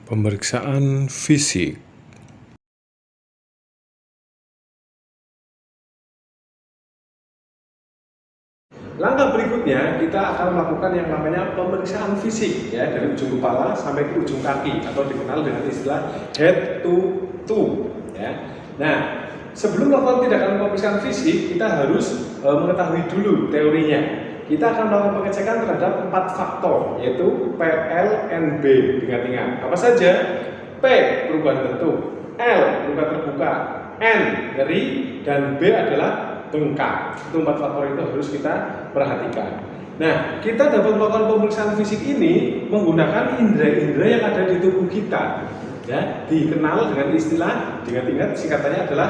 Pemeriksaan fisik. Langkah berikutnya kita akan melakukan yang namanya pemeriksaan fisik ya, dari ujung kepala sampai ke ujung kaki atau dikenal dengan istilah head to toe ya. Nah, sebelum melakukan tindakan pemeriksaan fisik kita harus mengetahui dulu teorinya. Kita akan melakukan pengecekan terhadap 4 faktor yaitu P, L, N, B dengan ingat. Apa saja? P perubahan bentuk, L luka terbuka, N nyeri, dan B adalah bengkak. Itu 4 faktor itu harus kita perhatikan. Nah, kita dapat melakukan pemeriksaan fisik ini menggunakan indera-indera yang ada di tubuh kita. Ya, dikenal dengan istilah, dengan ingat singkatannya adalah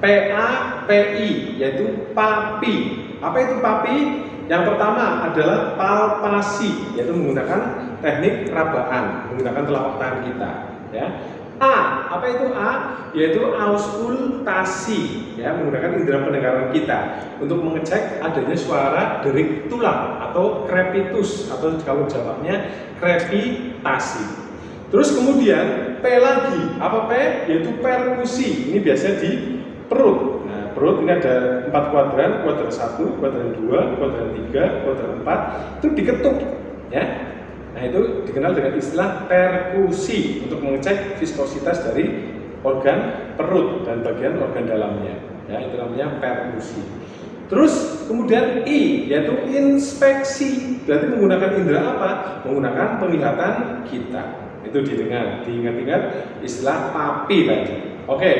PAPI, yaitu PAPI. Apa itu PAPI? Yang pertama adalah palpasi, yaitu menggunakan teknik rabaan, menggunakan telapak tangan kita. Ya. A, apa itu A? Yaitu auskultasi, ya, menggunakan indera pendengaran kita untuk mengecek adanya suara derik tulang atau crepitus, atau kalau jawabnya crepitasi. Terus kemudian P lagi, apa P? Yaitu perkusi. Ini biasanya di perut. Nah, perut ini ada 4 kuadran, kuadran 1, kuadran 2, kuadran 3, kuadran 4, itu diketuk, ya. Nah, itu dikenal dengan istilah perkusi untuk mengecek viskositas dari organ perut dan bagian organ dalamnya. Ya, itu namanya perkusi. Terus kemudian I, yaitu inspeksi. Berarti menggunakan indera apa? Menggunakan penglihatan kita. Itu didengar, diingat-ingat istilah PAPI tadi. Oke,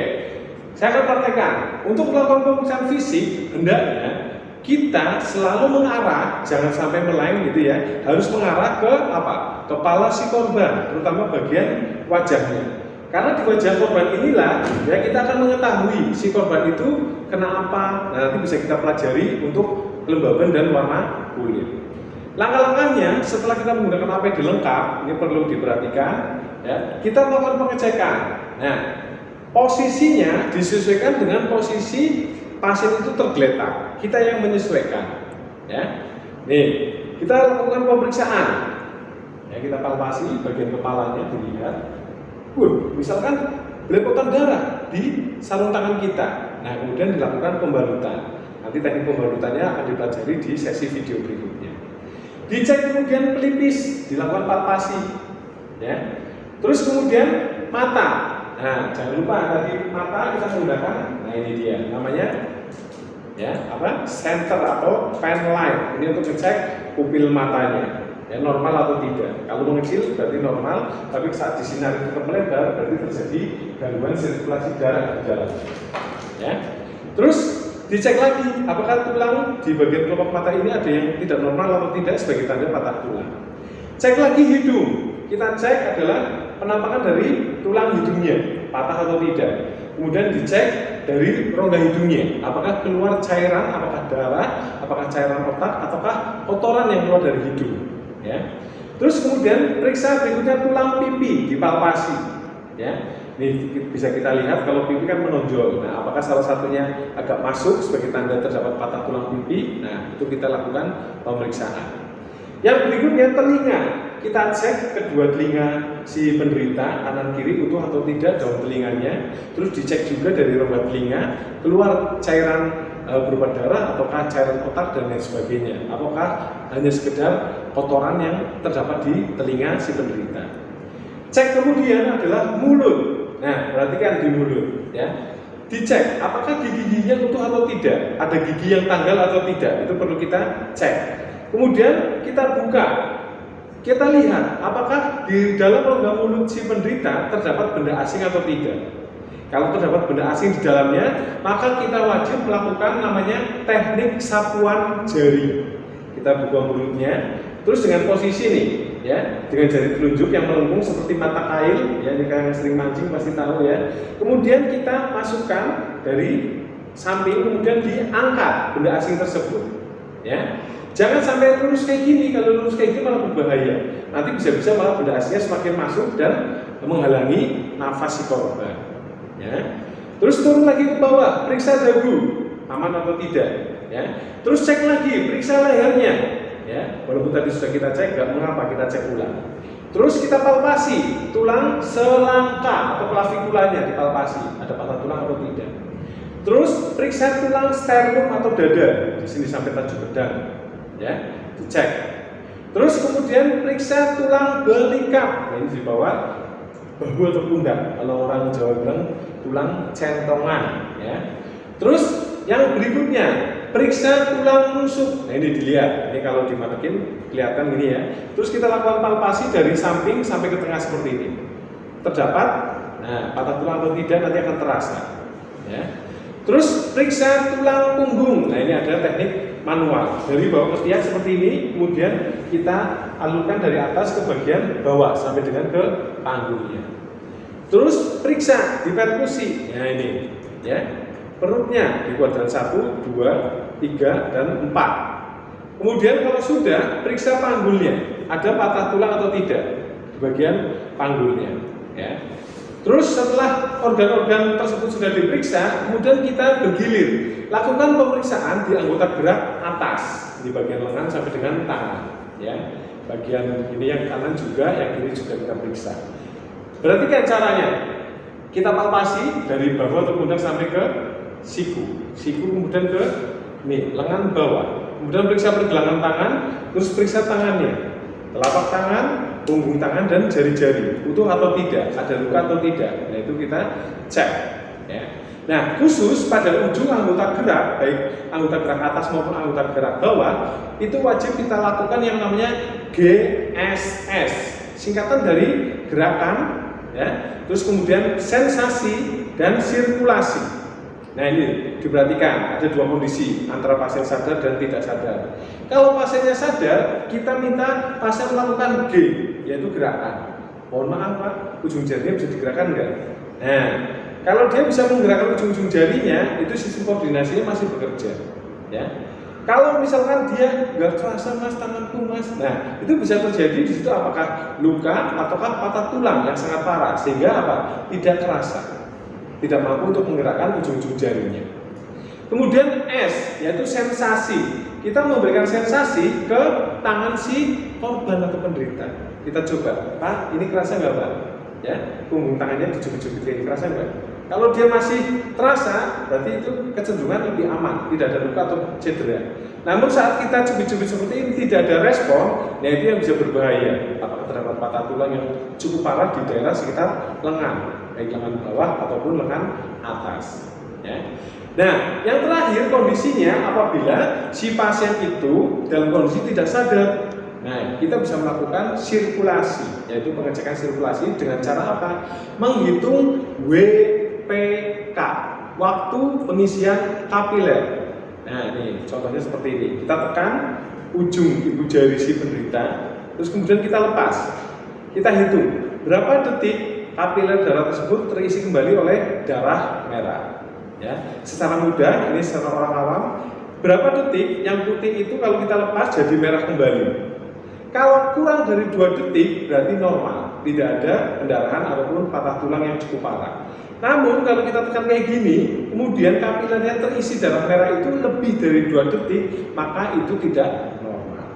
saya akan praktekkan. Untuk melakukan pemeriksaan fisik, hendaknya kita selalu mengarah, jangan sampai meleng gitu ya, harus mengarah ke apa? Kepala si korban, terutama bagian wajahnya. Karena di wajah korban inilah ya kita akan mengetahui si korban itu kena apa. Nah, nanti bisa kita pelajari untuk kelembaban dan warna kulit. Langkah-langkahnya setelah kita menggunakan APD lengkap, ini perlu diperhatikan ya, kita melakukan pengecekan. Nah, posisinya disesuaikan dengan posisi pasien itu tergeletak, kita yang menyesuaikan ya. Nih, kita lakukan pemeriksaan ya, kita palpasi bagian kepalanya, dilihat misalkan belepotan darah di sarung tangan kita. Nah, kemudian dilakukan pembalutan. Nanti teknik pembalutannya akan dipelajari di sesi video berikutnya. Dicek kemudian pelipis, dilakukan palpasi ya. Terus kemudian mata. Nah, jangan lupa tadi mata kita menggunakan, nah ini dia namanya ya, apa? Center atau pen light. Ini untuk ngecek pupil matanya. Ya, normal atau tidak. Kalau mengecil berarti normal, tapi saat disinari tetap melebar berarti terjadi gangguan sirkulasi darah di dalam. Ya. Terus dicek lagi apakah tulang di bagian kelopak mata ini ada yang tidak normal atau tidak sebagai tanda patah tulang. Cek lagi hidung. Kita cek adalah penampakan dari tulang hidungnya, patah atau tidak. Kemudian dicek dari rongga hidungnya, apakah keluar cairan, apakah darah, apakah cairan otak, ataukah kotoran yang keluar dari hidung. Ya. Terus kemudian periksa berikutnya tulang pipi, dipalpasi. Ya. Ini bisa kita lihat kalau pipi kan menonjol. Nah, apakah salah satunya agak masuk sebagai tanda terdapat patah tulang pipi? Nah, itu kita lakukan pemeriksaan. Yang berikutnya telinga. Kita cek kedua telinga si penderita, kanan kiri utuh atau tidak daun telinganya. Terus dicek juga dari rongga telinga, keluar cairan berupa darah ataukah cairan otak dan lain sebagainya. Apakah hanya sekedar kotoran yang terdapat di telinga si penderita. Cek kemudian adalah mulut. Nah, perhatikan di mulut ya. Dicek apakah gigi-giginya utuh atau tidak, ada gigi yang tanggal atau tidak, itu perlu kita cek. Kemudian kita buka, kita lihat apakah di dalam rongga mulut si penderita terdapat benda asing atau tidak. Kalau terdapat benda asing di dalamnya, maka kita wajib melakukan namanya teknik sapuan jari. Kita buka mulutnya, terus dengan posisi nih, ya, dengan jari telunjuk yang melengkung seperti mata kail, ya, yang sering mancing pasti tahu ya. Kemudian kita masukkan dari samping, kemudian diangkat benda asing tersebut, ya. Jangan sampai lurus kayak gini, kalau lurus kayak gini malah berbahaya. Nanti bisa-bisa malah benda asingnya semakin masuk dan menghalangi nafas si korban. Ya. Terus turun lagi ke bawah, periksa dagu, aman atau tidak. Ya. Terus cek lagi, periksa lehernya. Ya. Walaupun tadi sudah kita cek, nggak mengapa kita cek ulang. Terus kita palpasi tulang selangka atau klavikulanya, dipalpasi ada patah tulang atau tidak. Terus periksa tulang sternum atau dada di sini sampai tajuk pedang, ya, dicek. Terus kemudian periksa tulang belikat, nah, ini di bawah bahu atau pundak. Kalau orang Jawa bilang tulang centongan, ya. Terus yang berikutnya periksa tulang rusuk. Nah ini dilihat, ini kalau dimanekin kelihatan gini ya. Terus kita lakukan palpasi dari samping sampai ke tengah seperti ini. Terdapat, nah patah tulang atau tidak nanti akan terasa. Ya. Terus periksa tulang punggung. Nah ini ada teknik manual. Dari bawah ke ketiak seperti ini, kemudian kita alurkan dari atas ke bagian bawah sampai dengan ke panggungnya. Terus periksa diperkusi. Nah ini, ya. Perutnya di kuadran 1, 2, 3, dan 4. Kemudian kalau sudah, periksa panggulnya. Ada patah tulang atau tidak di bagian panggulnya. Ya. Terus setelah organ-organ tersebut sudah diperiksa, kemudian kita bergilir. Lakukan pemeriksaan di anggota gerak atas, di bagian lengan sampai dengan tangan. Ya. Bagian ini yang kanan juga, yang kiri juga kita periksa. Perhatikan caranya. Kita palpasi dari bahu atau pundak sampai ke siku kemudian ke lengan bawah, kemudian periksa pergelangan tangan, terus periksa tangannya, telapak tangan, punggung tangan, dan jari-jari utuh atau tidak, ada luka atau tidak. Nah itu kita cek, ya. Nah khusus pada ujung anggota gerak, baik anggota gerak atas maupun anggota gerak bawah, itu wajib kita lakukan yang namanya GSS, singkatan dari gerakan, ya, terus kemudian sensasi dan sirkulasi. Nah ini diperhatikan, ada dua kondisi antara pasien sadar dan tidak sadar. Kalau pasiennya sadar, kita minta pasien melakukan G, yaitu gerakan. Mohon maaf Pak, ujung jarinya bisa digerakkan enggak? Nah, kalau dia bisa menggerakkan ujung-ujung jarinya, itu sistem koordinasinya masih bekerja. Ya. Kalau misalkan dia nggak terasa mas tanganku mas, nah itu bisa terjadi di situ apakah luka ataukah patah tulang yang sangat parah sehingga apa? Tidak terasa. Tidak mampu untuk menggerakkan ujung-ujung jarinya. Kemudian S, yaitu sensasi. Kita memberikan sensasi ke tangan si korban atau penderita. Kita coba, Pak, ini kerasa nggak Pak? Ya, punggung tangannya dijepit-jepitin, kerasa nggak? Kalau dia masih terasa, berarti itu kecenderungan lebih aman, tidak ada luka atau cedera. Namun saat kita jepit-jepit seperti ini tidak ada respon, nah itu yang bisa berbahaya. Apakah terdapat patah tulang yang cukup parah di daerah sekitar lengan, baik lengan bawah ataupun lengan atas. Ya. Nah, yang terakhir kondisinya apabila si pasien itu dalam kondisi tidak sadar. Nah, kita bisa melakukan sirkulasi, yaitu pengecekan sirkulasi dengan cara apa? Menghitung WPK, waktu pengisian kapiler. Nah, ini contohnya seperti ini. Kita tekan ujung ibu jari si penderita, terus kemudian kita lepas. Kita hitung berapa detik kapiler darah tersebut terisi kembali oleh darah merah. Ya, secara mudah, ini secara orang awam, berapa detik yang putih itu kalau kita lepas jadi merah kembali. Kalau kurang dari 2 detik berarti normal, tidak ada pendarahan ataupun patah tulang yang cukup parah. Namun kalau kita tekan kayak gini, kemudian kapilernya terisi darah merah itu lebih dari 2 detik, maka itu tidak normal.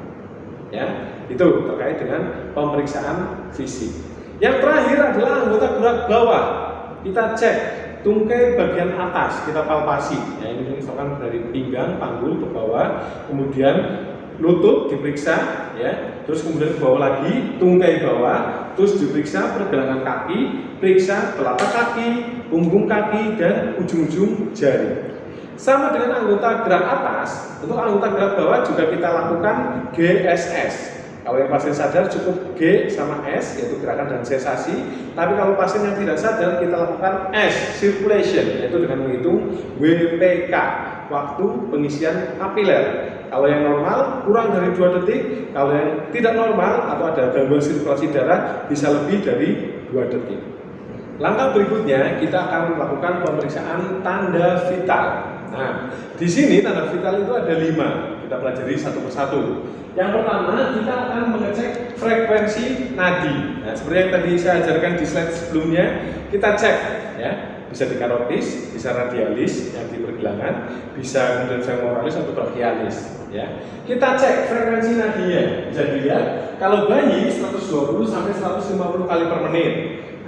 Ya, itu terkait dengan pemeriksaan fisik. Yang terakhir adalah anggota gerak bawah. Kita cek tungkai bagian atas, kita palpasi. Ya, ini misalkan dari pinggang, panggul ke bawah, kemudian lutut diperiksa, ya, terus kemudian ke bawah lagi, tungkai bawah, terus diperiksa pergelangan kaki, periksa telapak kaki, punggung kaki, dan ujung-ujung jari. Sama dengan anggota gerak atas, untuk anggota gerak bawah juga kita lakukan GSS. Kalau yang pasien sadar cukup G sama S, yaitu gerakan dan sensasi. Tapi kalau pasien yang tidak sadar, kita lakukan S, circulation, yaitu dengan menghitung WPK, waktu pengisian kapiler. Kalau yang normal kurang dari 2 detik, kalau yang tidak normal atau ada gangguan sirkulasi darah bisa lebih dari 2 detik. Langkah berikutnya kita akan melakukan pemeriksaan tanda vital. Nah, di sini tanda vital itu ada 5. kita pelajari satu persatu. Yang pertama, kita akan mengecek frekuensi nadi. Nah, seperti yang tadi saya ajarkan di slide sebelumnya, kita cek ya, bisa di karotis, bisa radialis yang di pergelangan, bisa kemudian femoralis atau brachialis ya. Kita cek frekuensi nadinya. Bisa dilihat kalau bayi 120 sampai 150 kali per menit.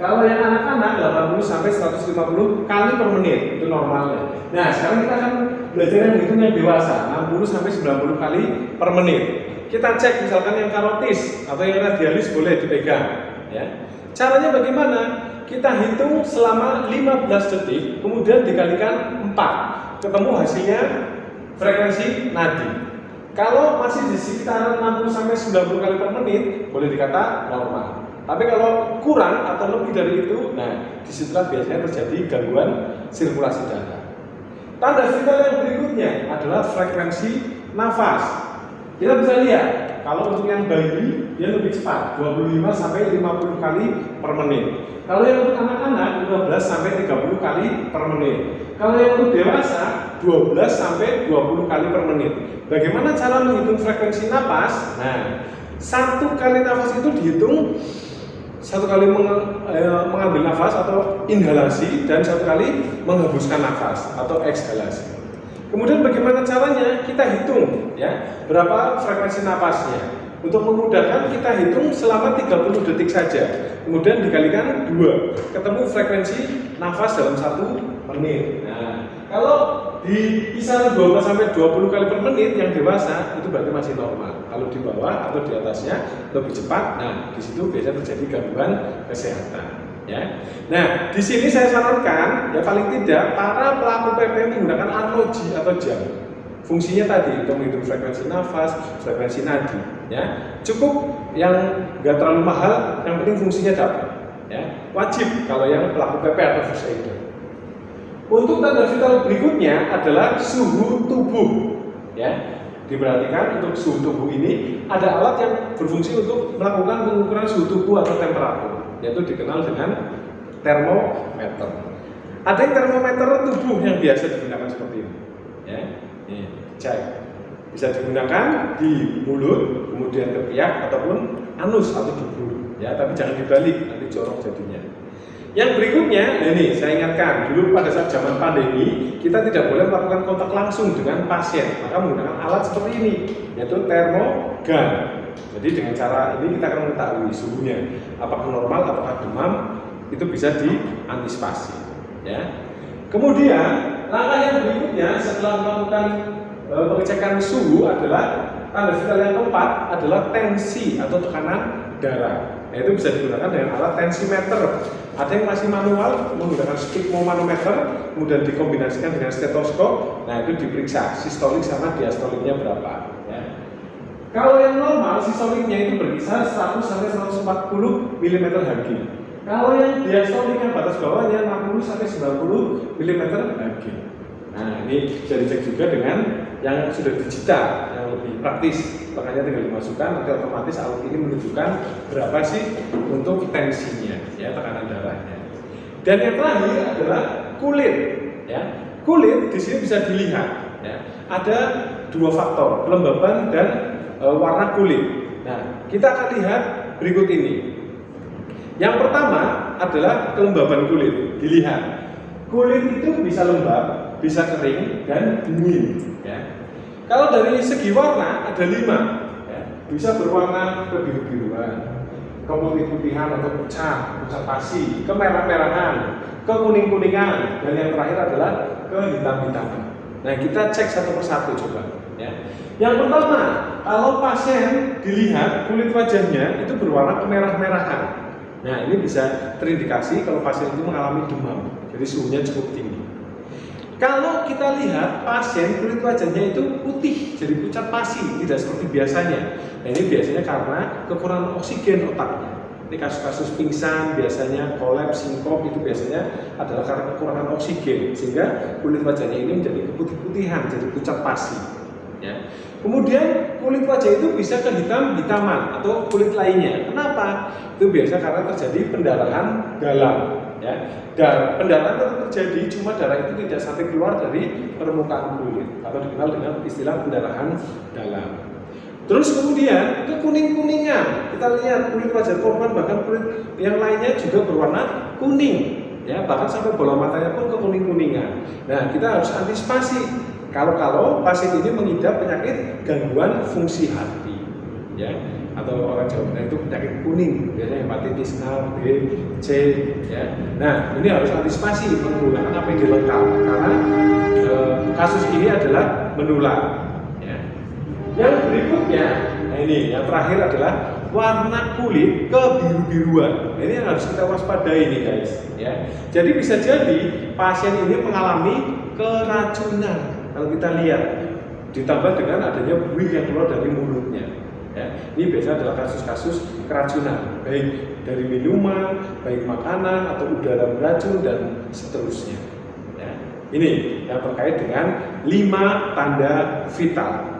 Kalau yang anak-anak 80 sampai 150 kali per menit, itu normalnya. Nah, sekarang kita akan belajar yang hitungnya dewasa, 60 sampai 90 kali per menit. Kita cek misalkan yang karotis atau yang radialis boleh dipegang ya. Caranya bagaimana? Kita hitung selama 15 detik, kemudian dikalikan 4. Ketemu hasilnya frekuensi nadi. Kalau masih di sekitar 60 sampai 90 kali per menit, boleh dikata normal. Tapi kalau kurang atau lebih dari itu, nah disitulah biasanya terjadi gangguan sirkulasi darah. Tanda vital yang berikutnya adalah frekuensi nafas. Kita bisa lihat, kalau untuk yang bayi dia lebih cepat, 25 sampai 50 kali per menit. Kalau yang untuk anak-anak 15 sampai 30 kali per menit. Kalau yang untuk dewasa 12 sampai 20 kali per menit. Bagaimana cara menghitung frekuensi nafas? Nah, satu kali nafas itu dihitung satu kali mengambil nafas atau inhalasi dan satu kali menghembuskan nafas atau ekshalasi. Kemudian bagaimana caranya? Kita hitung ya, berapa frekuensi nafasnya. Untuk memudahkan kita hitung selama 30 detik saja. Kemudian dikalikan 2, ketemu frekuensi nafas dalam 1 menit. Nah, kalau di kisaran 12 sampai 20 kali per menit yang dewasa itu berarti masih normal. Kalau di bawah atau di atasnya lebih cepat, nah di situ biasanya terjadi gangguan kesehatan. Ya. Nah, di sini saya sarankan ya paling tidak para pelaku PP menggunakan arloji atau jam. Fungsinya tadi untuk menghitung frekuensi nafas, frekuensi nadi. Ya, cukup yang nggak terlalu mahal, yang penting fungsinya dapat. Ya, wajib kalau yang pelaku PP atau first aider. Untuk tanda vital berikutnya adalah suhu tubuh. Ya, diperhatikan untuk suhu tubuh ini ada alat yang berfungsi untuk melakukan pengukuran suhu tubuh atau temperatur, yaitu dikenal dengan termometer. Ada yang termometer tubuh yang biasa digunakan seperti ini. Ya, ini cek. Bisa digunakan di mulut, kemudian ke piak ataupun anus atau dubur. Ya, tapi jangan dibalik, nanti jorok jadinya. Yang berikutnya, nah ini saya ingatkan, dulu pada saat zaman pandemi, kita tidak boleh melakukan kontak langsung dengan pasien, maka menggunakan alat seperti ini, yaitu termogan. Jadi dengan cara ini kita akan mengetahui suhunya, apakah normal, apakah demam, itu bisa diantisipasi. Ya. Kemudian, langkah yang berikutnya setelah melakukan pengecekan suhu adalah tanda vital yang keempat adalah tensi atau tekanan darah. Nah, itu bisa digunakan dengan alat tensimeter. Ada yang masih manual menggunakan sphygmomanometer, kemudian dikombinasikan dengan stetoskop. Nah, itu diperiksa sistolik sama diastoliknya berapa. Ya. Kalau yang normal, sistoliknya itu berkisar 100 sampai 140 mm Hg. Kalau yang diastolik yang batas bawahnya 60 sampai 90 mm Hg. Nah, ini bisa dicek juga dengan yang sudah digital, yang lebih praktis. Makanya tinggal dimasukkan, nanti otomatis alat ini menunjukkan berapa sih untuk tensinya, ya, tekanan darahnya. Dan yang terakhir adalah kulit. Ya, kulit di sini bisa dilihat. Ya, ada dua faktor, kelembaban dan warna kulit. Nah, kita akan lihat berikut ini. Yang pertama adalah kelembaban kulit. Dilihat, kulit itu bisa lembab, bisa kering dan dingin. Ya. Kalau dari segi warna ada 5, ya. Bisa berwarna kebiru-biruan, keputih-putihan atau pucat pasi, kemerah-merahan, kekuning-kuningan, dan yang terakhir adalah kehitam-hitaman. Nah, kita cek satu persatu coba. Ya. Yang pertama, kalau pasien dilihat kulit wajahnya itu berwarna kemerah-merahan. Nah, ini bisa terindikasi kalau pasien itu mengalami demam, jadi suhunya cukup tinggi. Kalau kita lihat pasien kulit wajahnya itu putih, jadi pucat pasi, tidak seperti biasanya. Nah, ini biasanya karena kekurangan oksigen otaknya. Ini kasus-kasus pingsan, biasanya kolaps, sinkop, itu biasanya adalah karena kekurangan oksigen, sehingga kulit wajahnya ini menjadi keputih-putihan, jadi pucat pasi. Ya. Kemudian kulit wajah itu bisa kehitam-hitaman atau kulit lainnya. Kenapa? Itu biasa karena terjadi pendarahan dalam. ya. Dan pendarahan tetap terjadi, cuma darah itu tidak sampai keluar dari permukaan kulit atau dikenal dengan istilah pendarahan dalam. Terus kemudian kekuning-kuningan, kita lihat kulit wajah korban bahkan kulit yang lainnya juga berwarna kuning, ya, bahkan sampai bola matanya pun kekuning-kuningan. Nah, kita harus antisipasi kalau pasien ini mengidap penyakit gangguan fungsi hati, ya, atau orang Jawa itu penyakit kuning, biasanya hepatitis A, B, C, ya. Nah, ini harus antisipasi menggunakan APD lengkap karena kasus ini adalah menular. Yang berikutnya, nah ini yang terakhir adalah warna kulit kebiru-biruan. Ini yang harus kita waspadai nih guys, ya. Jadi bisa jadi pasien ini mengalami keracunan. Kalau kita lihat, ditambah dengan adanya buih yang keluar dari mulutnya. Ya, ini biasanya adalah kasus-kasus keracunan, baik dari minuman, baik makanan atau udara beracun dan seterusnya. Ya, ini yang terkait dengan 5 tanda vital.